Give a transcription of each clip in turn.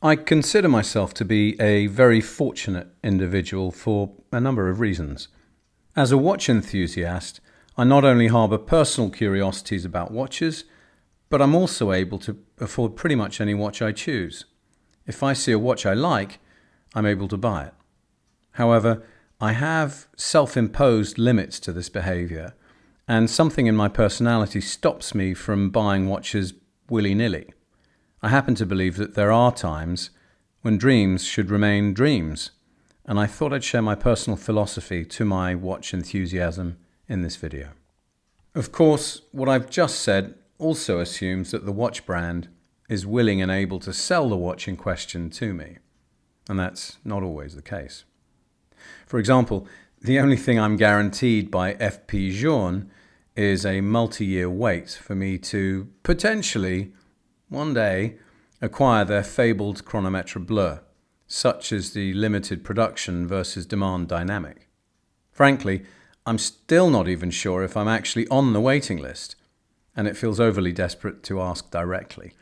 I consider myself to be a very fortunate individual for a number of reasons. As a watch enthusiast, I not only harbour personal curiosities about watches, but I'm also able to afford pretty much any watch I choose. If I see a watch I like, I'm able to buy it. However, I have self-imposed limits to this behaviour, and something in my personality stops me from buying watches willy-nilly. I happen to believe that there are times when dreams should remain dreams, and I thought I'd share my personal philosophy to my watch enthusiasm in this video. Of course, what I've just said also assumes that the watch brand is willing and able to sell the watch in question to me, and that's not always the case. For example, the only thing I'm guaranteed by FP Journe is a multi-year wait for me to potentially, one day, acquire their fabled chronometre bleu, such as the limited production versus demand dynamic. Frankly, I'm still not even sure if I'm actually on the waiting list, and it feels overly desperate to ask directly.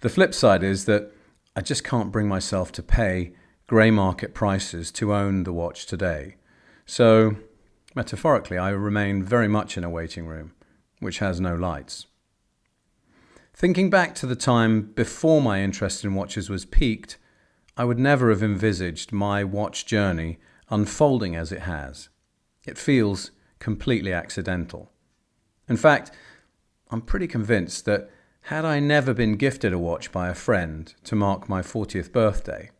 The flip side is that I just can't bring myself to pay grey market prices to own the watch today. So, metaphorically, I remain very much in a waiting room, which has no lights. Thinking back to the time before my interest in watches was peaked, I would never have envisaged my watch journey unfolding as it has. It feels completely accidental. In fact, I'm pretty convinced that had I never been gifted a watch by a friend to mark my 40th birthday,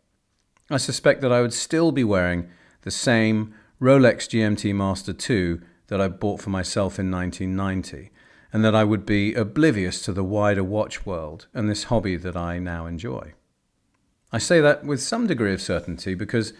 I suspect that I would still be wearing the same Rolex GMT Master 2 that I bought for myself in 1990, and that I would be oblivious to the wider watch world and this hobby that I now enjoy. I say that with some degree of certainty because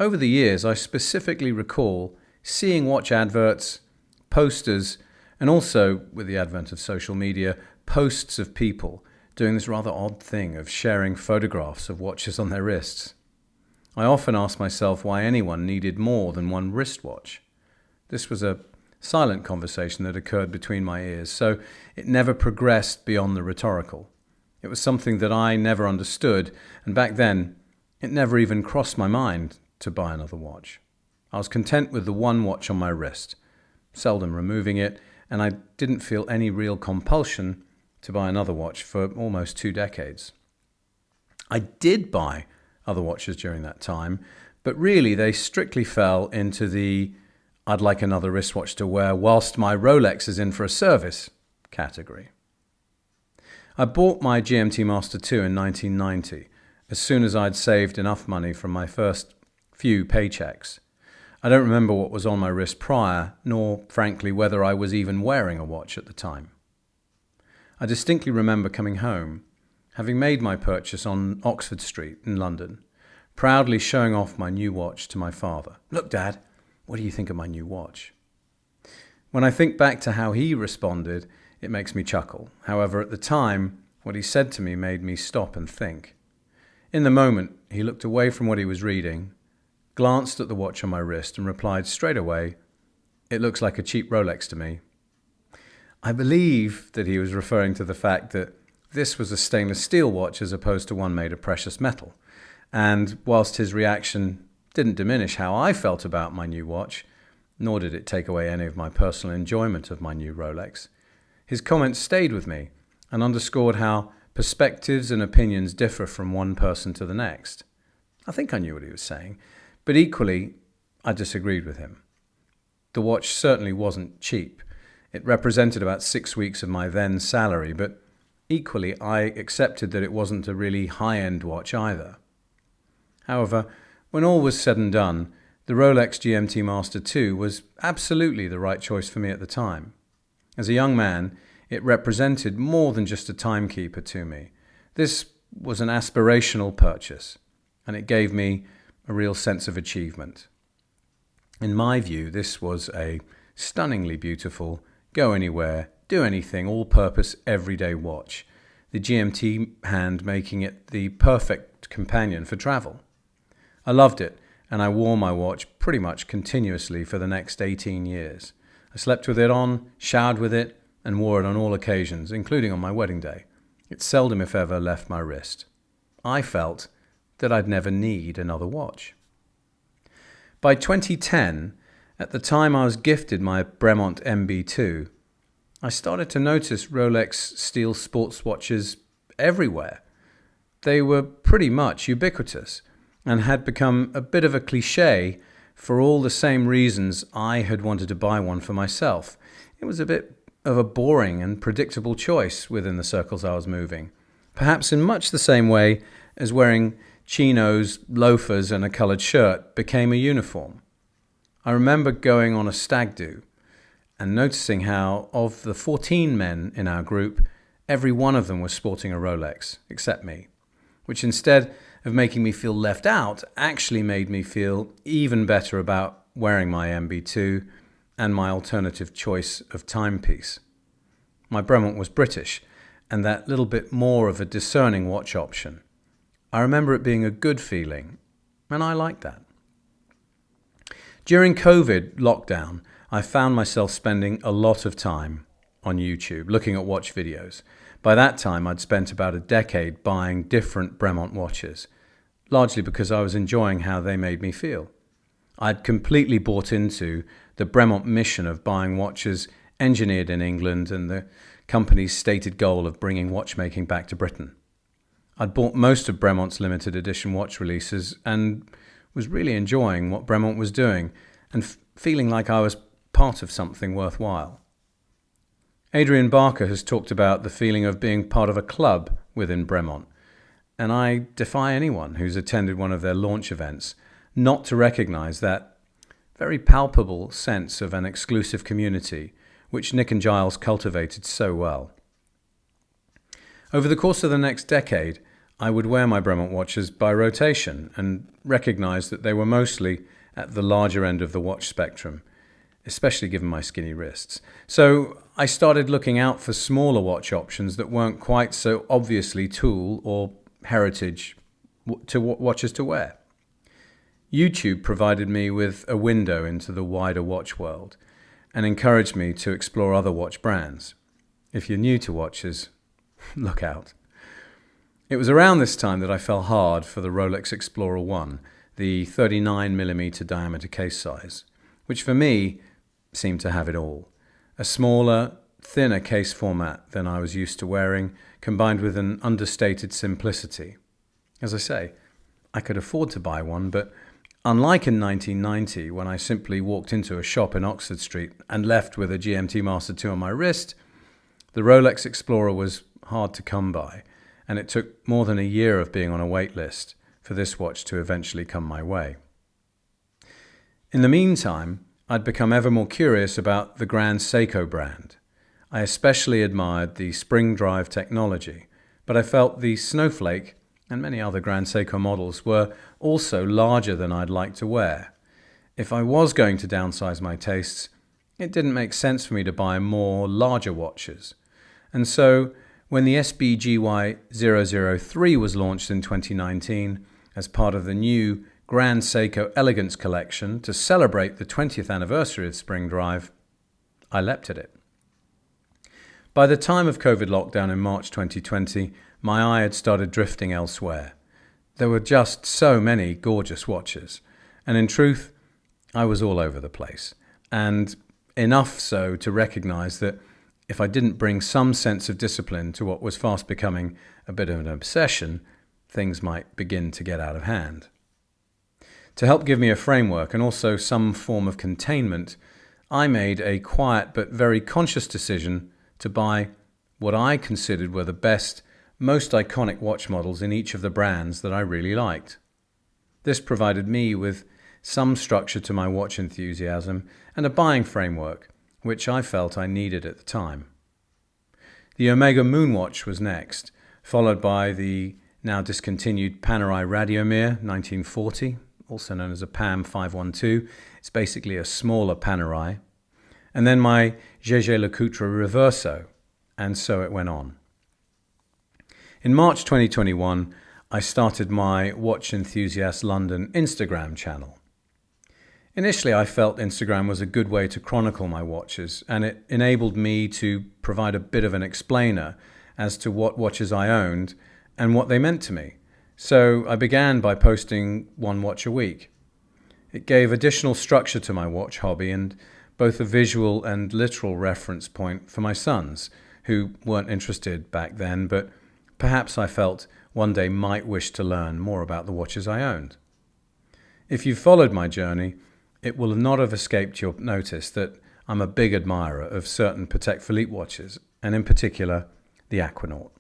over the years I specifically recall seeing watch adverts, posters, and also, with the advent of social media, posts of people doing this rather odd thing of sharing photographs of watches on their wrists. I often ask myself why anyone needed more than one wristwatch. This was a silent conversation that occurred between my ears, so it never progressed beyond the rhetorical. It was something that I never understood, and back then, it never even crossed my mind to buy another watch. I was content with the one watch on my wrist, seldom removing it, and I didn't feel any real compulsion to buy another watch for almost 2 decades. I did buy other watches during that time, but really they strictly fell into the I'd like another wristwatch to wear whilst my Rolex is in for a service category. I bought my GMT Master 2 in 1990, as soon as I'd saved enough money from my first few paychecks. I don't remember what was on my wrist prior, nor, frankly, whether I was even wearing a watch at the time. I distinctly remember coming home, having made my purchase on Oxford Street in London, proudly showing off my new watch to my father. "Look, Dad, what do you think of my new watch?" When I think back to how he responded, it makes me chuckle. However, at the time, what he said to me made me stop and think. In the moment, he looked away from what he was reading, glanced at the watch on my wrist, and replied straight away, "It looks like a cheap Rolex to me." I believe that he was referring to the fact that this was a stainless steel watch as opposed to one made of precious metal. And whilst his reaction didn't diminish how I felt about my new watch, nor did it take away any of my personal enjoyment of my new Rolex, his comments stayed with me and underscored how perspectives and opinions differ from one person to the next. I think I knew what he was saying, but equally, I disagreed with him. The watch certainly wasn't cheap. It represented about 6 weeks of my then salary, but equally, I accepted that it wasn't a really high-end watch either. However, when all was said and done, the Rolex GMT Master 2 was absolutely the right choice for me at the time. As a young man, it represented more than just a timekeeper to me. This was an aspirational purchase, and it gave me a real sense of achievement. In my view, this was a stunningly beautiful, go anywhere, do anything, all-purpose, everyday watch, the GMT hand making it the perfect companion for travel. I loved it, and I wore my watch pretty much continuously for the next 18 years. I slept with it on, showered with it, and wore it on all occasions, including on my wedding day. It seldom, if ever, left my wrist. I felt that I'd never need another watch. By 2010, at the time I was gifted my Bremont MB2, I started to notice Rolex steel sports watches everywhere. They were pretty much ubiquitous and had become a bit of a cliché for all the same reasons I had wanted to buy one for myself. It was a bit of a boring and predictable choice within the circles I was moving, perhaps in much the same way as wearing chinos, loafers and a coloured shirt became a uniform. I remember going on a stag do and noticing how, of the 14 men in our group, every one of them was sporting a Rolex, except me, which instead of making me feel left out, actually made me feel even better about wearing my MB2 and my alternative choice of timepiece. My Bremont was British, and that little bit more of a discerning watch option. I remember it being a good feeling, and I liked that. During COVID lockdown, I found myself spending a lot of time on YouTube looking at watch videos. By that time, I'd spent about a decade buying different Bremont watches, largely because I was enjoying how they made me feel. I'd completely bought into the Bremont mission of buying watches engineered in England and the company's stated goal of bringing watchmaking back to Britain. I'd bought most of Bremont's limited edition watch releases and was really enjoying what Bremont was doing and feeling like I was part of something worthwhile. Adrian Barker has talked about the feeling of being part of a club within Bremont, and I defy anyone who's attended one of their launch events not to recognize that very palpable sense of an exclusive community which Nick and Giles cultivated so well. Over the course of the next decade, I would wear my Bremont watches by rotation and recognize that they were mostly at the larger end of the watch spectrum, especially given my skinny wrists. So I started looking out for smaller watch options that weren't quite so obviously tool or heritage watches to wear. YouTube provided me with a window into the wider watch world and encouraged me to explore other watch brands. If you're new to watches, look out. It was around this time that I fell hard for the Rolex Explorer 1, the 39mm diameter case size, which for me seemed to have it all. A smaller, thinner case format than I was used to wearing, combined with an understated simplicity. As I say, I could afford to buy one, but unlike in 1990, when I simply walked into a shop in Oxford Street and left with a GMT Master 2 on my wrist, the Rolex Explorer was hard to come by, and it took more than a year of being on a wait list for this watch to eventually come my way. In the meantime, I'd become ever more curious about the Grand Seiko brand. I especially admired the spring drive technology, but I felt the Snowflake and many other Grand Seiko models were also larger than I'd like to wear. If I was going to downsize my tastes, it didn't make sense for me to buy more larger watches. And so, when the SBGY003 was launched in 2019 as part of the new Grand Seiko Elegance collection to celebrate the 20th anniversary of Spring Drive, I leapt at it. By the time of COVID lockdown in March 2020, my eye had started drifting elsewhere. There were just so many gorgeous watches, and in truth, I was all over the place, and enough so to recognize that if I didn't bring some sense of discipline to what was fast becoming a bit of an obsession, things might begin to get out of hand. To help give me a framework and also some form of containment, I made a quiet but very conscious decision to buy what I considered were the best, most iconic watch models in each of the brands that I really liked. This provided me with some structure to my watch enthusiasm and a buying framework, which I felt I needed at the time. The Omega Moonwatch was next, followed by the now discontinued Panerai Radiomir 1940, also known as a PAM 512. It's basically a smaller Panerai. And then my jaegerlecoultre Reverso, and so it went on. In March 2021, I started my Watch Enthusiast London Instagram channel. Initially, I felt Instagram was a good way to chronicle my watches, and it enabled me to provide a bit of an explainer as to what watches I owned and what they meant to me, So I began by posting one watch a week. It gave additional structure to my watch hobby and both a visual and literal reference point for my sons, who weren't interested back then, but perhaps I felt one day might wish to learn more about the watches I owned. If you've followed my journey, it will not have escaped your notice that I'm a big admirer of certain Patek Philippe watches, and in particular, the Aquanaut.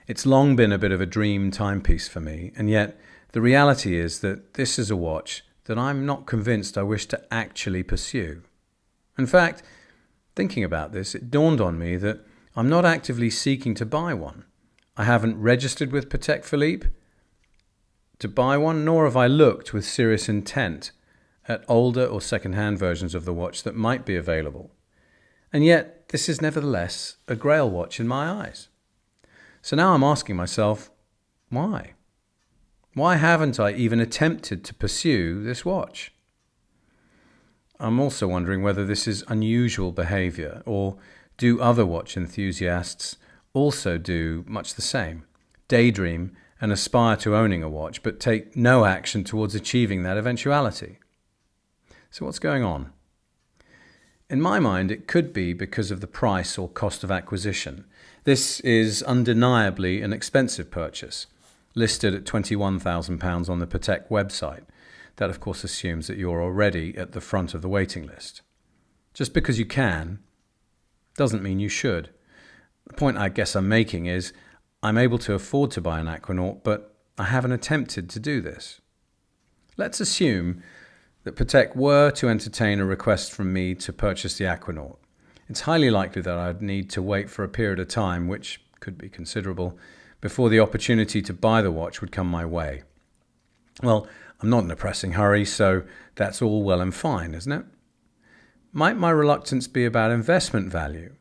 It's long been a bit of a dream timepiece for me, and yet the reality is that this is a watch that I'm not convinced I wish to actually pursue. In fact, thinking about this, it dawned on me that I'm not actively seeking to buy one. I haven't registered with Patek Philippe to buy one, nor have I looked with serious intent at older or second-hand versions of the watch that might be available. And yet, this is nevertheless a Grail watch in my eyes. So now I'm asking myself, why? Why haven't I even attempted to pursue this watch? I'm also wondering whether this is unusual behavior, or do other watch enthusiasts also do much the same? Daydream and aspire to owning a watch, but take no action towards achieving that eventuality. So what's going on? In my mind, it could be because of the price or cost of acquisition. This is undeniably an expensive purchase, listed at £21,000 on the Patek website. That, of course, assumes that you're already at the front of the waiting list. Just because you can doesn't mean you should. The point I guess I'm making is I'm able to afford to buy an Aquanaut, but I haven't attempted to do this. Let's assume that Patek were to entertain a request from me to purchase the Aquanaut. It's highly likely that I'd need to wait for a period of time, which could be considerable, before the opportunity to buy the watch would come my way. Well, I'm not in a pressing hurry, so that's all well and fine, isn't it? Might my reluctance be about investment value?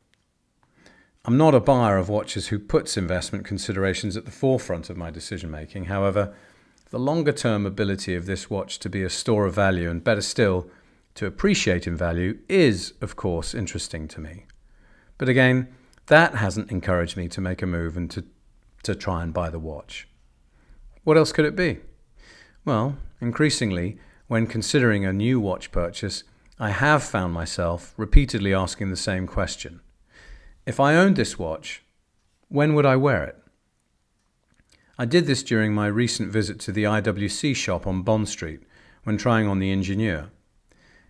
I'm not a buyer of watches who puts investment considerations at the forefront of my decision-making. However, the longer-term ability of this watch to be a store of value, and better still, to appreciate in value, is, of course, interesting to me. But again, that hasn't encouraged me to make a move and to try and buy the watch. What else could it be? Well, increasingly, when considering a new watch purchase, I have found myself repeatedly asking the same question. If I owned this watch, when would I wear it? I did this during my recent visit to the IWC shop on Bond Street when trying on the Ingenieur.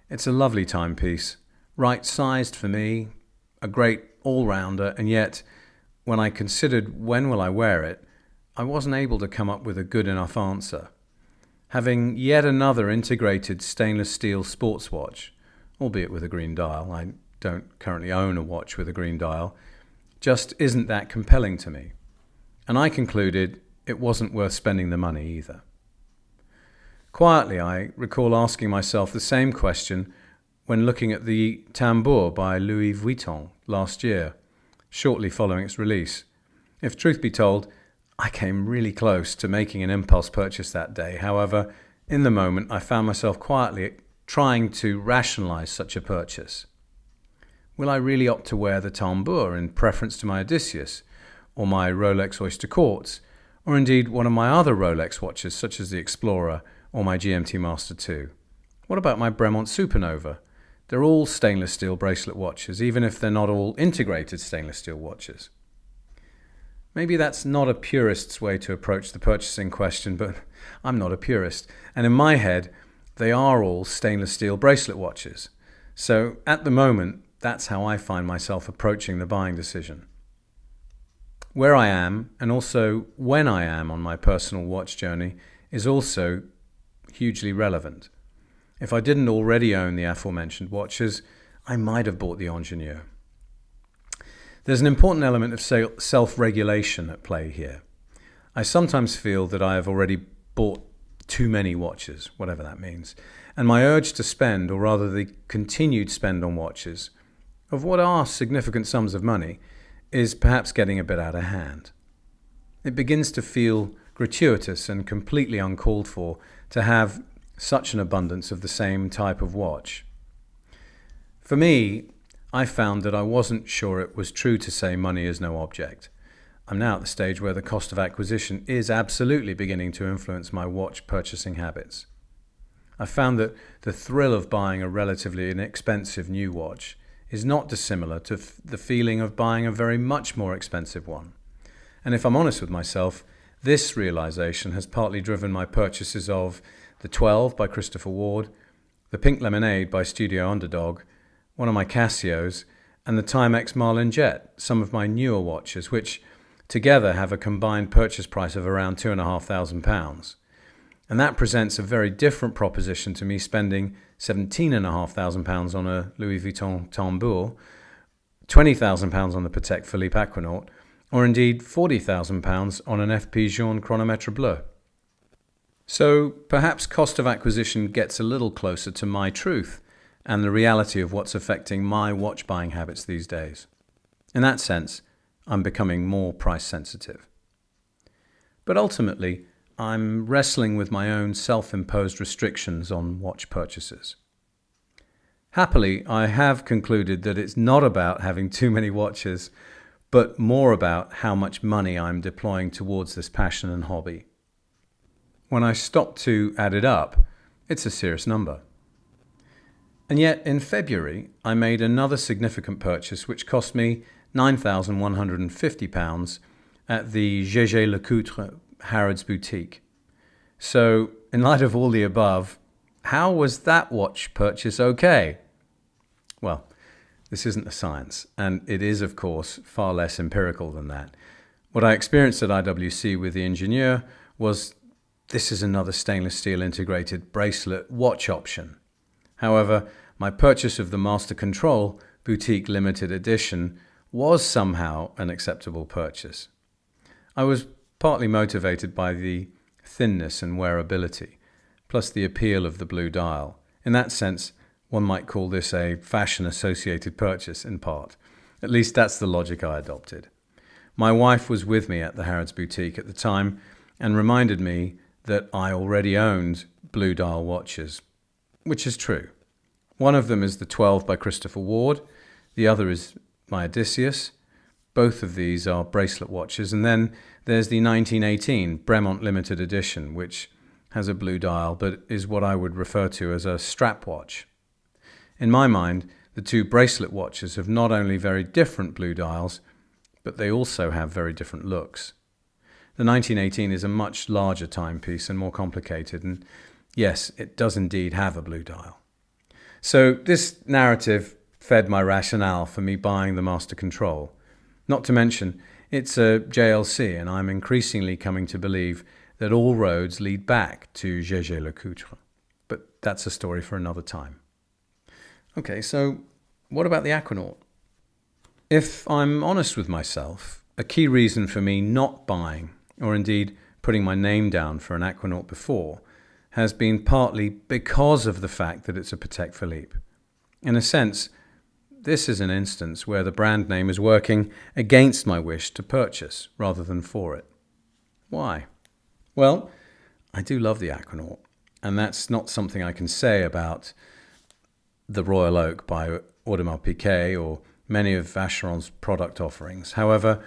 It's a lovely timepiece, right-sized for me, a great all-rounder, and yet, when I considered when will I wear it, I wasn't able to come up with a good enough answer. Having yet another integrated stainless steel sports watch, albeit with a green dial, I don't currently own a watch with a green dial, just isn't that compelling to me. And I concluded it wasn't worth spending the money either. Quietly, I recall asking myself the same question when looking at the Tambour by Louis Vuitton last year, shortly following its release. If truth be told, I came really close to making an impulse purchase that day. However, in the moment, I found myself quietly trying to rationalize such a purchase. Will I really opt to wear the Tambour in preference to my Odysseus, or my Rolex Oyster Quartz, or indeed one of my other Rolex watches such as the Explorer or my GMT Master 2? What about my Bremont Supernova? They're all stainless steel bracelet watches, even if they're not all integrated stainless steel watches. Maybe that's not a purist's way to approach the purchasing question, but I'm not a purist. And in my head, they are all stainless steel bracelet watches. So at the moment, that's how I find myself approaching the buying decision. Where I am, and also when I am on my personal watch journey, is also hugely relevant. If I didn't already own the aforementioned watches, I might have bought the Ingenieur. There's an important element of self-regulation at play here. I sometimes feel that I have already bought too many watches, whatever that means, and my urge to spend, or rather the continued spend on watches, of what are significant sums of money, is perhaps getting a bit out of hand. It begins to feel gratuitous and completely uncalled for to have such an abundance of the same type of watch. For me, I found that I wasn't sure it was true to say money is no object. I'm now at the stage where the cost of acquisition is absolutely beginning to influence my watch purchasing habits. I've found that the thrill of buying a relatively inexpensive new watch is not dissimilar to the feeling of buying a very much more expensive one. And if I'm honest with myself, this realization has partly driven my purchases of the 12 by Christopher Ward, the Pink Lemonade by Studio Underdog, one of my Casios, and the Timex Marlin Jet, some of my newer watches, which together have a combined purchase price of around £2,500. And that presents a very different proposition to me spending £17,500 on a Louis Vuitton tambour, £20,000 on the Patek Philippe Aquanaut, or indeed £40,000 on an FP Journe chronomètre bleu. So perhaps cost of acquisition gets a little closer to my truth and the reality of what's affecting my watch buying habits these days. In that sense, I'm becoming more price sensitive. But ultimately, I'm wrestling with my own self-imposed restrictions on watch purchases. Happily, I have concluded that it's not about having too many watches, but more about how much money I'm deploying towards this passion and hobby. When I stop to add it up, it's a serious number. And yet, in February, I made another significant purchase which cost me £9,150 at the jaegerlecoultre Harrods boutique. So, in light of all the above, how was that watch purchase okay? Well, this isn't a science, and it is, of course, far less empirical than that. What I experienced at IWC with the engineer was this is another stainless steel integrated bracelet watch option. However, my purchase of the Master Control Boutique Limited Edition was somehow an acceptable purchase. I was partly motivated by the thinness and wearability, plus the appeal of the blue dial. In that sense, one might call this a fashion-associated purchase in part. At least that's the logic I adopted. My wife was with me at the Harrods boutique at the time and reminded me that I already owned blue dial watches, which is true. One of them is the 12 by Christopher Ward, the other is my Enthusiast. Both of these are bracelet watches, and then there's the 1918 Bremont limited edition, which has a blue dial but is what I would refer to as a strap watch. In my mind, the two bracelet watches have not only very different blue dials, but they also have very different looks. The 1918 is a much larger timepiece and more complicated, and yes, it does indeed have a blue dial. So this narrative fed my rationale for me buying the Master Control. Not to mention, it's a JLC, and I'm increasingly coming to believe that all roads lead back to jaegerlecoultre. But that's a story for another time. Okay, so what about the Aquanaut? If I'm honest with myself, a key reason for me not buying, or indeed putting my name down for an Aquanaut before, has been partly because of the fact that it's a Patek Philippe. In a sense, this is an instance where the brand name is working against my wish to purchase rather than for it. Why? Well, I do love the Aquanaut, and that's not something I can say about the Royal Oak by audemarspiguet or many of Vacheron's product offerings. However,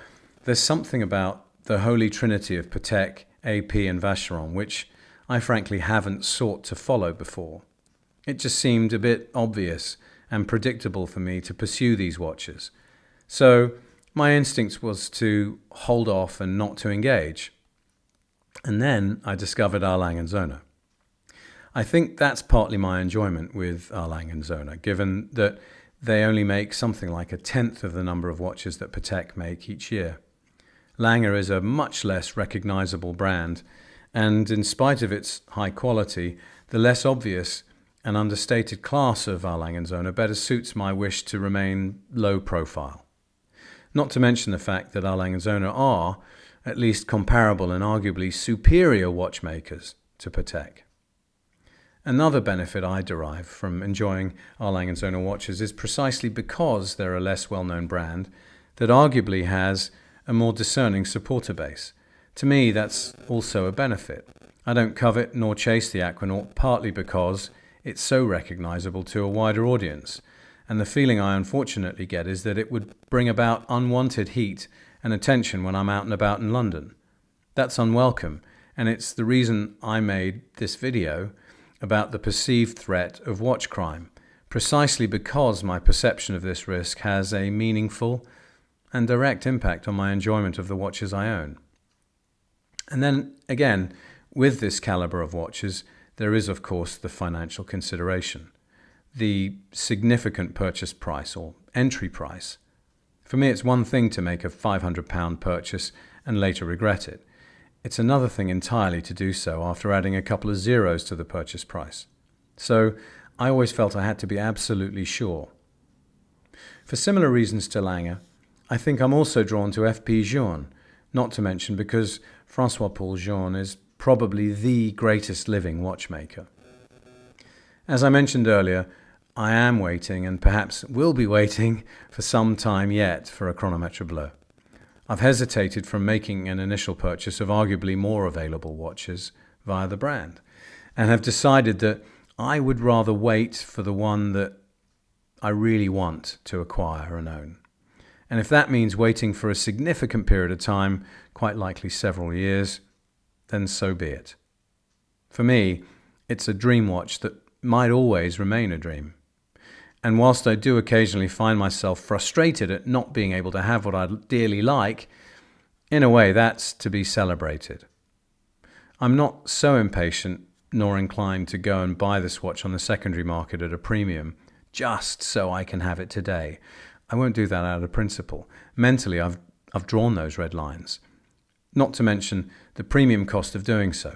there's something about the holy trinity of Patek, AP and Vacheron which I frankly haven't sought to follow before. It just seemed a bit obvious and predictable for me to pursue these watches. So my instinct was to hold off and not to engage. And then I discovered A. Lange & Söhne. I think that's partly my enjoyment with A. Lange & Söhne, given that they only make something like 1/10 of the number of watches that Patek make each year. Lange is a much less recognizable brand, and in spite of its high quality, the less obvious and understated class of A. Lange & Söhne better suits my wish to remain low profile. Not to mention the fact that A. Lange & Söhne are, at least comparable and arguably superior watchmakers to Patek. Another benefit I derive from enjoying A. Lange & Söhne watches is precisely because they're a less well-known brand that arguably has a more discerning supporter base. To me, that's also a benefit. I don't covet nor chase the Aquanaut, partly because it's so recognizable to a wider audience, and the feeling I unfortunately get is that it would bring about unwanted heat and attention when I'm out and about in London. That's unwelcome, and it's the reason I made this video about the perceived threat of watch crime, precisely because my perception of this risk has a meaningful and direct impact on my enjoyment of the watches I own. And then again, with this caliber of watches, there is of course the financial consideration, the significant purchase price or entry price. For me, it's one thing to make a £500 purchase and later regret it. It's another thing entirely to do so after adding a couple of zeros to the purchase price. So I always felt I had to be absolutely sure. For similar reasons to Lange, I think I'm also drawn to FP Journe, not to mention because Francois-Paul Journe is probably the greatest living watchmaker. As I mentioned earlier, I am waiting and perhaps will be waiting for some time yet for a chronometre bleu. I've hesitated from making an initial purchase of arguably more available watches via the brand and have decided that I would rather wait for the one that I really want to acquire and own. And if that means waiting for a significant period of time, quite likely several years, then so be it. For me, it's a dream watch that might always remain a dream. And whilst I do occasionally find myself frustrated at not being able to have what I dearly like, in a way that's to be celebrated. I'm not so impatient nor inclined to go and buy this watch on the secondary market at a premium just so I can have it today. I won't do that out of principle. Mentally, I've drawn those red lines. Not to mention the premium cost of doing so.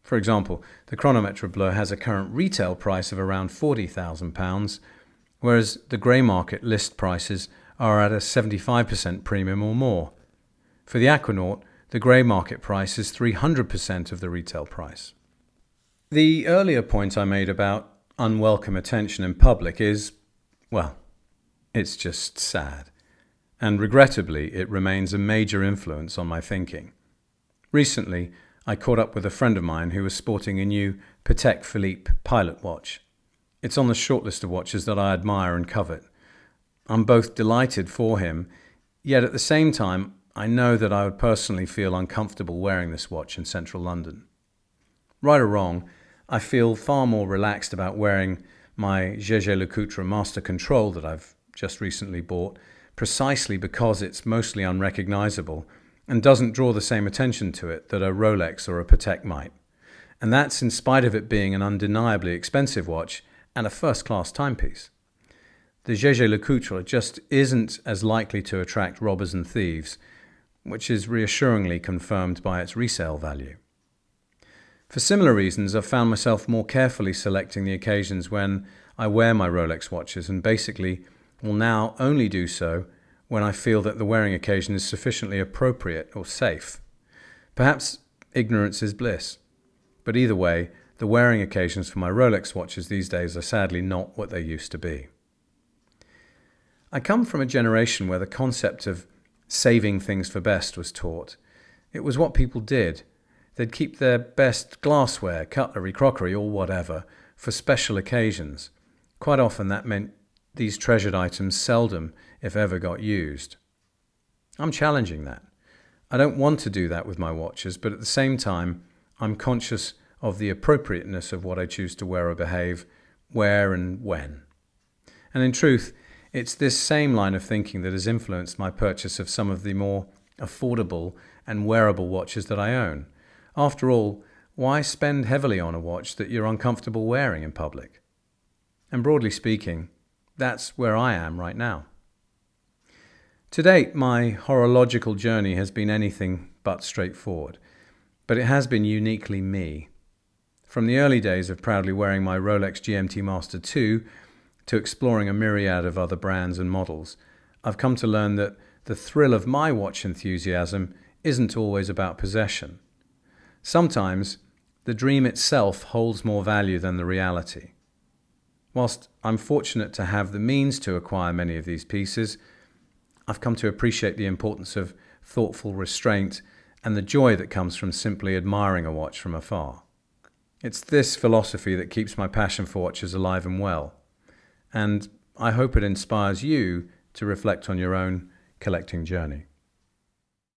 For example, the chronometre bleu has a current retail price of around £40,000, whereas the grey market list prices are at a 75% premium or more. For the Aquanaut, the grey market price is 300% of the retail price. The earlier point I made about unwelcome attention in public is, well, it's just sad. And regrettably, it remains a major influence on my thinking. Recently, I caught up with a friend of mine who was sporting a new Patek Philippe pilot watch. It's on the short list of watches that I admire and covet. I'm both delighted for him, yet at the same time, I know that I would personally feel uncomfortable wearing this watch in central London. Right or wrong, I feel far more relaxed about wearing my jaegerlecoultre Master Control that I've just recently bought, precisely because it's mostly unrecognizable and doesn't draw the same attention to it that a Rolex or a Patek might. And that's in spite of it being an undeniably expensive watch and a first-class timepiece. The jaegerlecoultre just isn't as likely to attract robbers and thieves, which is reassuringly confirmed by its resale value. For similar reasons, I've found myself more carefully selecting the occasions when I wear my Rolex watches and basically will now only do so when I feel that the wearing occasion is sufficiently appropriate or safe. Perhaps ignorance is bliss, but either way, the wearing occasions for my Rolex watches these days are sadly not what they used to be. I come from a generation where the concept of saving things for best was taught. It was what people did. They'd keep their best glassware, cutlery, crockery, or whatever for special occasions. Quite often that meant these treasured items seldom, if ever, got used. I'm challenging that. I don't want to do that with my watches, but at the same time, I'm conscious of the appropriateness of what I choose to wear or behave, where and when. And in truth, it's this same line of thinking that has influenced my purchase of some of the more affordable and wearable watches that I own. After all, why spend heavily on a watch that you're uncomfortable wearing in public? And broadly speaking, that's where I am right now. To date, my horological journey has been anything but straightforward, but it has been uniquely me. From the early days of proudly wearing my Rolex GMT Master 2 to exploring a myriad of other brands and models, I've come to learn that the thrill of my watch enthusiasm isn't always about possession. Sometimes the dream itself holds more value than the reality. Whilst I'm fortunate to have the means to acquire many of these pieces, I've come to appreciate the importance of thoughtful restraint and the joy that comes from simply admiring a watch from afar. It's this philosophy that keeps my passion for watches alive and well, and I hope it inspires you to reflect on your own collecting journey.